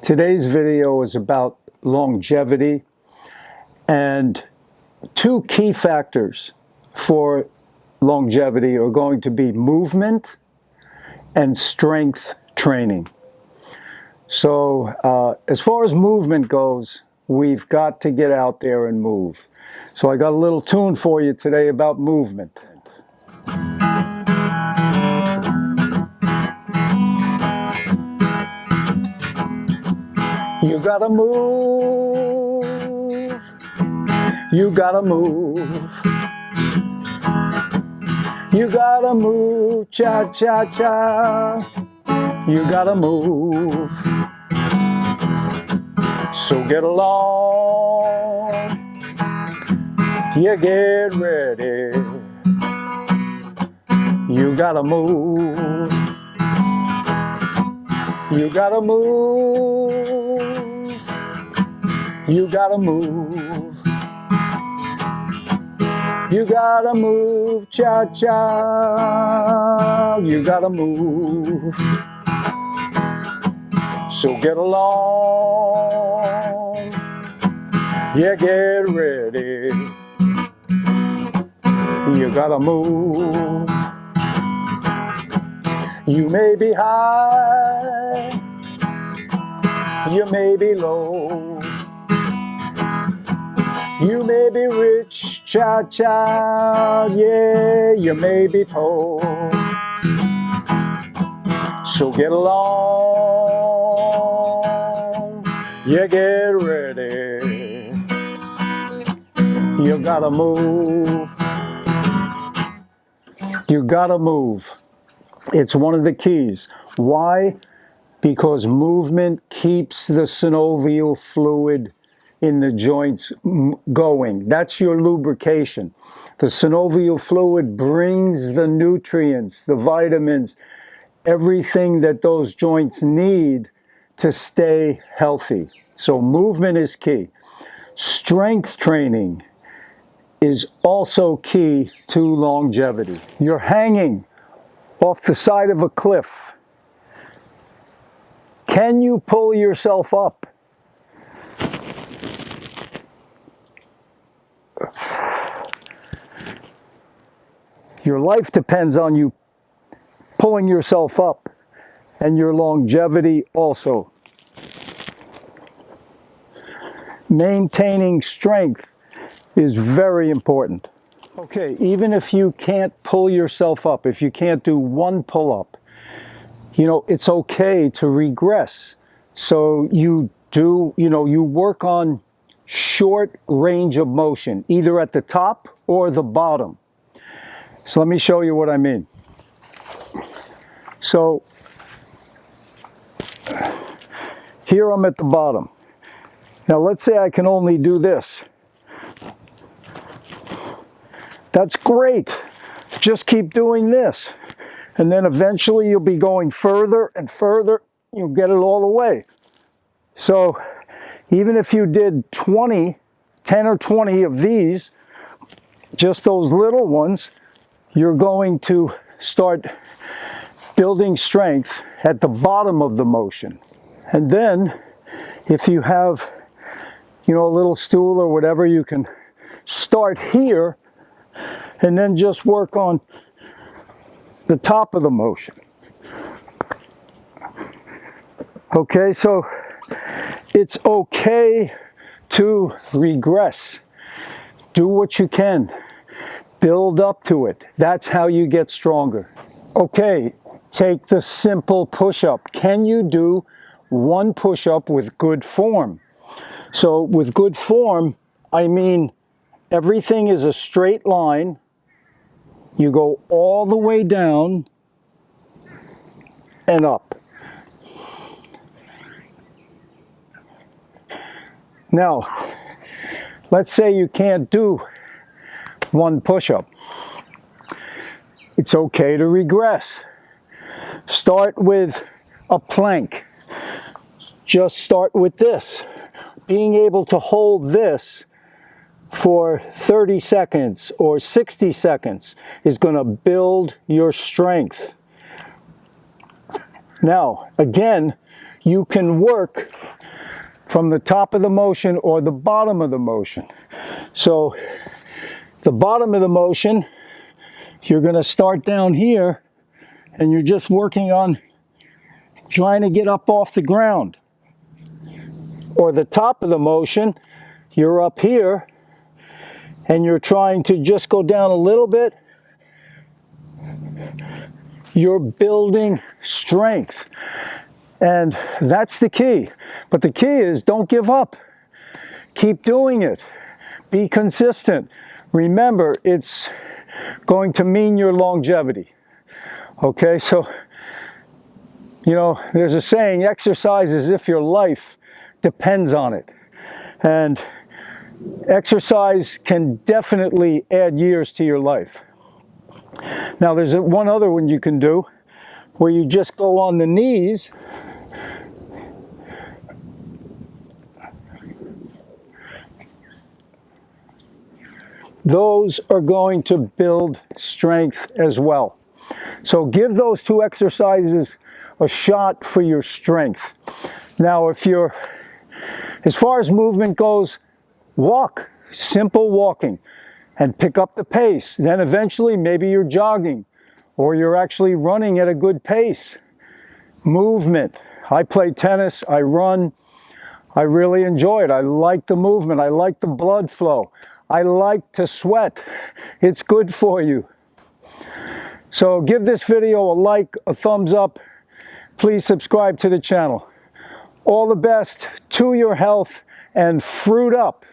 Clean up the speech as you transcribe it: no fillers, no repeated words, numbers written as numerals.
Today's video is about longevity, and two key factors for longevity are going to be movement and strength training. So as far as movement goes, we've got to get out there and move. So I got a little tune for you today about movement. You gotta move, you gotta move, you gotta move, cha-cha-cha, you gotta move. So get along, you get ready, you gotta move, you gotta move. You gotta move. You gotta move, cha-cha. You gotta move. So get along. Yeah, get ready. You gotta move. You may be high. You may be low. You may be rich, cha-cha, yeah, you may be poor. So get along, yeah, get ready. You gotta move. You gotta move. It's one of the keys. Why? Because movement keeps the synovial fluid in the joints going. That's your lubrication. The synovial fluid brings the nutrients, the vitamins, everything that those joints need to stay healthy. So movement is key. Strength training is also key to longevity. You're hanging off the side of a cliff. Can you pull yourself up? Your life depends on you pulling yourself up, and your longevity also. Maintaining strength is very important. Okay, even if you can't pull yourself up, if you can't do one pull-up, it's okay to regress. So you work on short range of motion, either at the top or the bottom. So let me show you what I mean. So here I'm at the bottom. Now let's say I can only do this. That's great. Just keep doing this. And then eventually you'll be going further and further. You'll get it all the way. So even if you did 10 or 20 of these, just those little ones, you're going to start building strength at the bottom of the motion. And then if you have, a little stool or whatever, you can start here and then just work on the top of the motion. Okay, so it's okay to regress. Do what you can. Build up to it. That's how you get stronger. Okay, take the simple push-up. Can you do one push-up with good form? So with good form, I mean everything is a straight line. You go all the way down and up. Now, let's say you can't do one push-up. It's okay to regress. Start with a plank. Just start with this. Being able to hold this for 30 seconds or 60 seconds is going to build your strength. Now, again, you can work from the top of the motion or the bottom of the motion. So the bottom of the motion, you're going to start down here and you're just working on trying to get up off the ground. Or the top of the motion, you're up here and you're trying to just go down a little bit. You're building strength. And that's the key. But the key is don't give up. Keep doing it. Be consistent. Remember, it's going to mean your longevity. Okay, so, you know, there's a saying, exercise as if your life depends on it. And exercise can definitely add years to your life. Now, there's one other one you can do where you just go on the knees. Those are going to build strength as well. So give those two exercises a shot for your strength. Now, if you're, as far as movement goes, walk, simple walking, and pick up the pace. Then eventually maybe you're jogging or you're actually running at a good pace. Movement. I play tennis, I run, I really enjoy it. I like the movement, I like the blood flow. I like to sweat. It's good for you. So give this video a like, a thumbs up. Please subscribe to the channel. All the best to your health and fruit up.